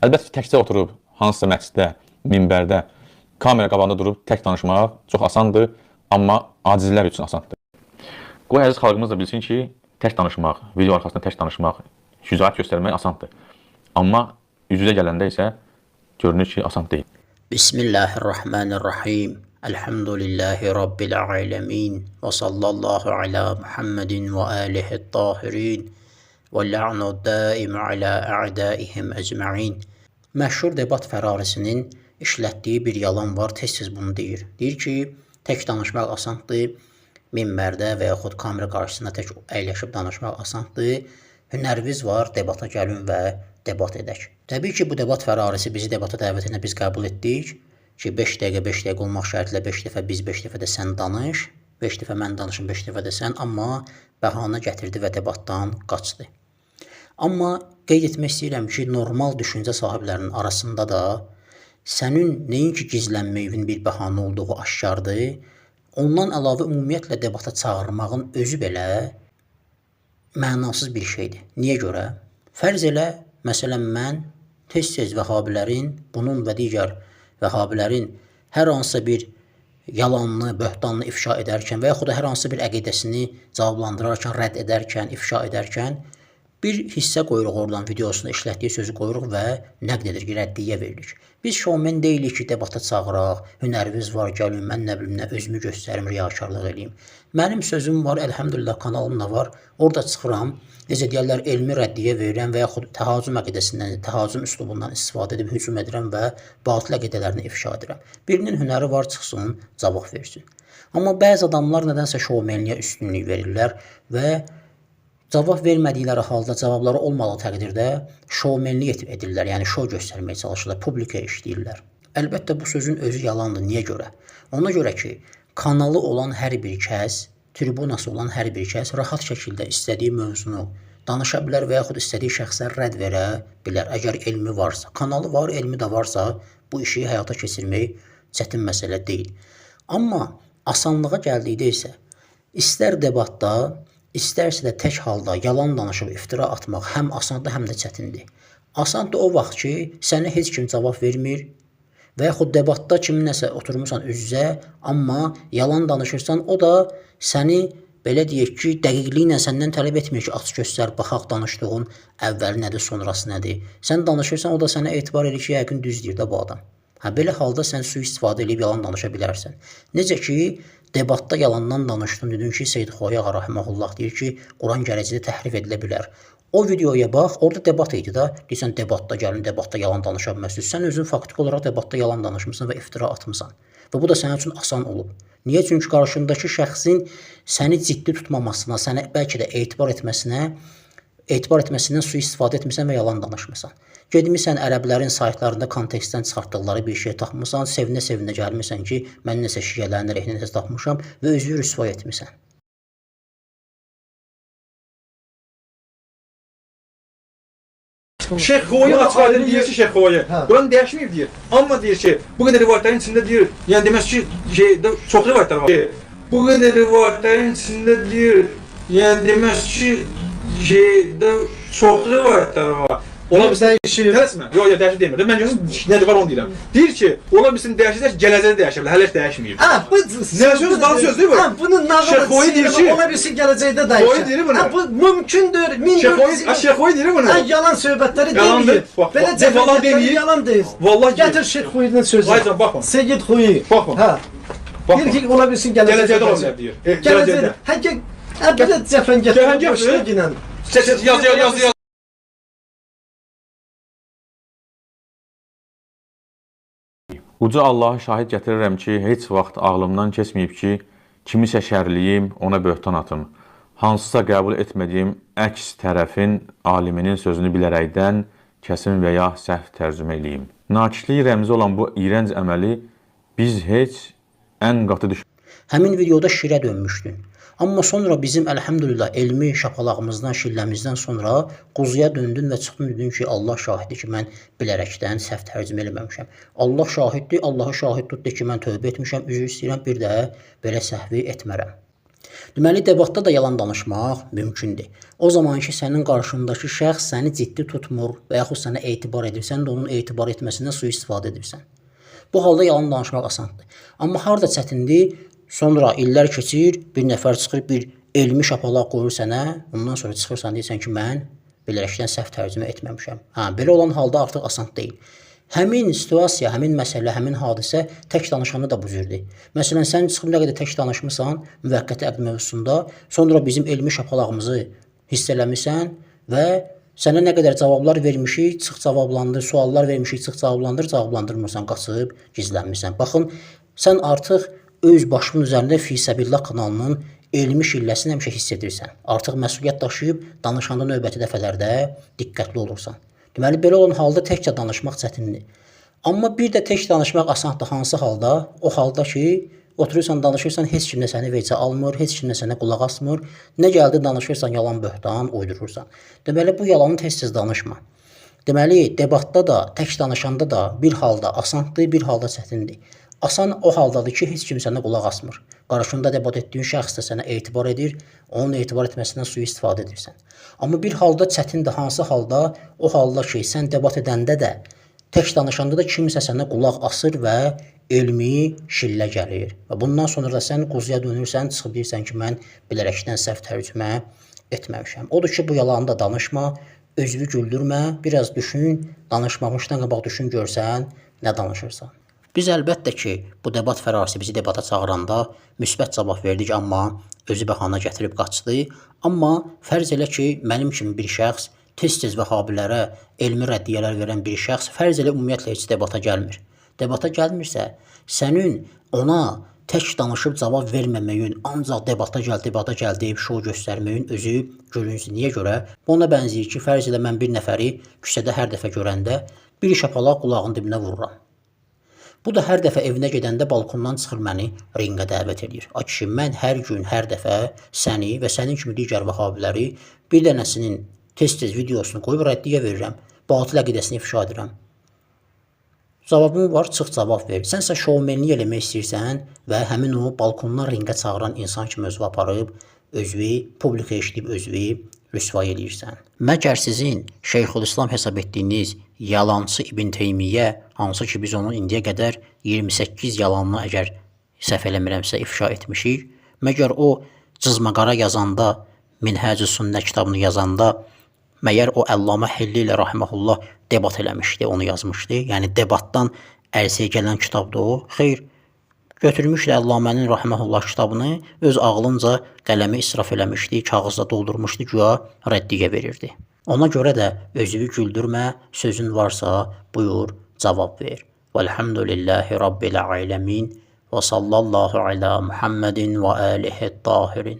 Əlbəttə ki, təkcə oturub hansısa məsciddə, minbərdə, kamera qabağında durub tək danışmaq çox asandır, amma acizlər üçün asandır. Qoy əziz xalqımız da bilsin ki, tək danışmaq, video arxasında tək danışmaq, şücaət göstərmək asandır. Amma üz-üzə gələndə isə görünür ki, asan deyil. Bismillahirrahmanirrahim. Elhamdülillahi Rabbil alemin. Və sallallahu ala Muhammedin və alihi tahirin. Və la'nu daim ala a'daihim ecma'in. Məşhur debat fərarisinin işlətdiyi bir yalan var, tez-tez bunu deyir. Deyir ki, tək danışmaq asandır, minbərdə və yaxud kamera qarşısında tək əyləşib danışmaq asandır. Hünəriniz var, debata gəlin və debat edək. Təbii ki, bu debat fərarisi bizi debata dəvət edəndə biz qəbul etdik ki, 5 dəqiqə olmaq şərtilə 5 dəfə biz, 5 dəfə də sən danış, 5 dəfə mən danışım, 5 dəfə də sən, amma bəhanə gətirdi və debatdan qaçdı. Amma qeyd etmək istəyirəm ki, normal düşüncə sahiblərinin arasında da sənin nəinki gizlənməyin bir bəhanə olduğu aşkardır, ondan əlavə ümumiyyətlə debata çağırmağın özü belə mənasız bir şeydir. Niyə görə? Fərz elə, məsələn, mən tez-tez vəhabilərin, bunun və digər vəhabilərin hər hansısa bir yalanını, böhtanını ifşa edərkən və yaxud da hər hansısa bir əqidəsini cavablandırarkən, rədd edərkən, ifşa edərkən bir hissə qoyuruq oradan, videosunda işlətdiyi sözü qoyuruq və nəqd edirik, rəddiyə veririk. Biz şovmen deyilik ki, debata çağıraq, hünəriniz var, gəlin, mən nə bilim, özümü göstərim, riyakarlıq edeyim. Mənim sözüm var, əlhəmdülillah, kanalım da var, orada çıxıram, necə deyərlər, elmi rəddiyə verirəm və yaxud təhazüm əqidəsindən, təhazüm üslubundan istifadə edib hücum edirəm və batıl əqidələrini ifşa edirəm. Birinin hünəri var, çıxsın, cavab versin. Amma bəzi adamlar nədənsə şovmenliyə üstünlük verirlər və cavab vermədikləri halda, cavabları olmadığı təqdirdə şovmenlik edirlər, yəni şov göstərməyə çalışırlar, publikaya işləyirlər. Əlbəttə, bu sözün özü yalandır. Niyə görə? Ona görə ki, kanalı olan hər bir kəs, tribunası olan hər bir kəs rahat şəkildə istədiyi mövzunu danışa bilər və yaxud istədiyi şəxsə rədd verə bilər. Əgər elmi varsa, kanalı var, elmi də varsa, bu işi həyata keçirmək çətin məsələ deyil. Amma asanlığa gəldikdə isə, istər debatda, İstərsə də tək halda yalan danışıb iftira atmaq həm asandır, həm də çətindir. Asandır o vaxt ki, sənə heç kim cavab vermir və yaxud debatda kiminləsə oturmuşsan üz-üzə, amma yalan danışırsan, o da səni belə deyək ki, dəqiqliklə səndən tələb etmir ki, aç göstər, baxaq danışdığın əvvəli nədir, sonrası nədir. Sən danışırsan, o da sənə etibar edir ki, yəqin düz deyir də bu adam. Belə halda sən sui-istifadə edib yalan danışa bilərsən. Necə ki, debatda yalandan danışdın, dedin ki, Seyyid Xoya Ağa rahimehullah deyir ki, Quran gələcəkdə təhrif edilə bilər. O videoya bax, orada debat idi da, deyirsən debatda gəlin, debatda yalan danışa bilməzsiniz. Sən özün faktik olaraq debatda yalan danışmısan və iftira atmısan. Və bu da sənin üçün asan olub. Niyə? Çünki qarşındakı şəxsin səni ciddi tutmamasına, sənə bəlkə də etibar etməsindən sui-istifadə etmirsən və yalan danışmısan. Gedmirsən ərəblərin saytlarında kontekstdən çıxartdıqları bir şey tapmısan, sevinə-sevinə gəlmirsən ki, mən nəsə şiələrin əleyhinə nəsə tapmışam və özünü rüsvay etmirsən. Şeyx Xoya açıqlayır, deyir ki, Şeyx Xoya. Quran dəyişməyib deyir. Amma deyir ki, bu qədər rivayətlərin içində deyir, yəni demək ki, çox rivayətlər var. Bu qədər rivayətlərin içində deyir, yəni demək ki, çox rivayətlər var. Ola bilsin dəyişir. Tələsmə. Yox, dəyişir demir. Mən görürəm, nədir var onu deyirəm. Deyir ki, ola bilsin dəyişir, gələcəkdə dəyişir, hələ heç dəyişməyib. Bu nə söz, daha söz deyir bu? Bunun nağılı ola bilsin gələcəkdə dəyişir. Xoya deyir bunu. Bu mümkündür. Şeyx Xoya deyir bunu. Yalan söhbətləri demir. Belə cəfələr yalan deyir. Vallahi gətir Şeyx Xoya'nın sözü. Hayır, baxma. Seyyid Xoya. Baxma. Deyir ki, ola bilsin gələcəkdə olacaq deyir. Gələcəkdə. Belə cəfəngət yaz. Uca Allah'a şahid gətirirəm ki, heç vaxt ağlımdan keçməyib ki, kimisə şərliyim, ona böhtan atım. Hansısa qəbul etmədiyim əks tərəfin, aliminin sözünü bilərəkdən kəsim və ya səhv tərcümə eləyim. Nakişlik rəmzi olan bu iyrənc əməli biz heç ən qatı Həmin videoda şirə dönmüşdün. Amma sonra bizim əlhəmdülillah elmi şapalağımızdan, şilləmizdən sonra quzuya döndün və çıxdın dedin ki, Allah şahiddir ki, mən bilərəkdən səhv tərcümə eləməmişəm. Allah şahiddir, Allahı şahid tut de ki, mən tövbə etmişəm, üzr istəyirəm, bir də belə səhvi etmərəm. Deməli, debatda da yalan danışmaq mümkündür. O zaman ki, sənin qarşındakı şəxs səni ciddi tutmur və yaxud sənə etibar edir, sən də onun etibar etməsindən sui-istifadə edirsən. Bu halda yalan danışmaq asandır. Amma harda çətindir? Sonra illər keçir, bir nəfər çıxır, bir elmi şapalaq qoyur sənə, ondan sonra çıxırsan deyirsən ki, mən bilərəkdən səhv tərcümə etməmişəm. Belə olan halda artıq asan deyil. Həmin situasiya, həmin məsələ, həmin hadisə tək danışanda da bu cürdür. Məsələn, sən çıxıb nə qədər tək danışmısan müvəqqəti əqd mövzusunda, sonra bizim elmi şapalağımızı hiss eləmirsən və sənə nə qədər cavablar vermişik, çıx cavablandır, suallar vermişik, çıx cavablandır, cavablandırmırsan, qaçıb gizlənmirsən. Baxın, sən artıq öz başının üzərində Fisəbillah kanalının elmi şilləsini həmişə hiss edirsən. Artıq məsuliyyət daşıyıb danışanda növbəti dəfələrdə diqqətli olursan. Deməli, belə olan halda təkcə danışmaq çətindir. Amma bir də tək danışmaq asandır. Hansı halda? O halda ki, oturursan, danışırsan, heç kim də səni vecə almır, heç kim də sənə qulaq asmır. Nə gəldi danışırsan, yalan böhtan uydurursan. Deməli, bu yalanı tez-tez danışma. Deməli, debatda da, tək danışanda da bir halda asandır, bir halda çətindir. Asan o haldadır ki, heç kim sənə qulaq asmır. Qarşında debat etdiyin şəxs də sənə etibar edir, onun etibar etməsindən sui-istifadə edirsən. Amma bir halda çətindir, hansı halda? O halda ki, sən debat edəndə də, tək danışanda da kimsə sənə qulaq asır və elmi şillə gəlir. Və bundan sonra da sən quzuya dönürsən, çıxıb deyirsən ki, mən bilərəkdən səhv tərcümə etməmişəm. Odur ki, bu yalanı da danışma, özünü güldürmə, biraz düşün, danışmamışdan qabaq düşün, görsən, nə danışırsan. Biz əlbəttə ki, bu debat fərarisi bizi debata çağıranda müsbət cavab verdik, amma özü bəhanə gətirib qaçdı. Amma fərz elə ki, mənim kimi bir şəxs, tez-tez vəhabilərə elmi rəddiyələr verən bir şəxs, fərz elə ümumiyyətlə heç debata gəlmir. Debata gəlmirsə, sənin ona tək danışıb cavab verməməyin, ancaq debata gəl deyib şou göstərməyin özü görünsün. Niyə görə? Bu ona bənzəyir ki, fərz elə mən bir nəfəri küçədə hər dəfə görəndə bir şapalaq qulağın dibinə vururam. Bu da hər dəfə evinə gedəndə balkondan çıxır məni ringə dəvət edir. Ay kişi, mən hər gün, hər dəfə səni və sənin kimi digər vəhabiləri bir dənəsinin tez-tez videosunu qoyub rəddiyə verirəm. Batıl əqidəsini ifşa edirəm. Cavabım var, çıx cavab ver. Sənsə şovmenlik eləmək istəyirsən və həmin o balkondan ringə çağıran insan kimi özünü aparıb, özünü publika eşidib özünü rüsvay eləyirsən. Məgər sizin Şeyxülislam hesab etdiyiniz yalancı İbn Teymiyyə, hansı ki biz onun indiyə qədər 28 yalanını əgər səhv eləmirəmsə ifşa etmişik, məgər o cızmaqara yazanda, Minhəcü Sünnə kitabını yazanda, məyər o Əllamə Hilli ilə rahməhullah debat eləmişdi, onu yazmışdı. Yəni debatdan ərsəyə gələn kitabdır o. Xeyr, götürmüşdü Əllamənin rahməhullah kitabını, öz ağlınca qələmi israf eləmişdi, kağızda doldurmuşdu, güya rəddiyə verirdi. Ona görə də özünü güldürmə, sözün varsa buyur, cavab ver. Velhamdülillahi Rabbil aləmin və sallallahu alə Muhammedin və alihi tahirin.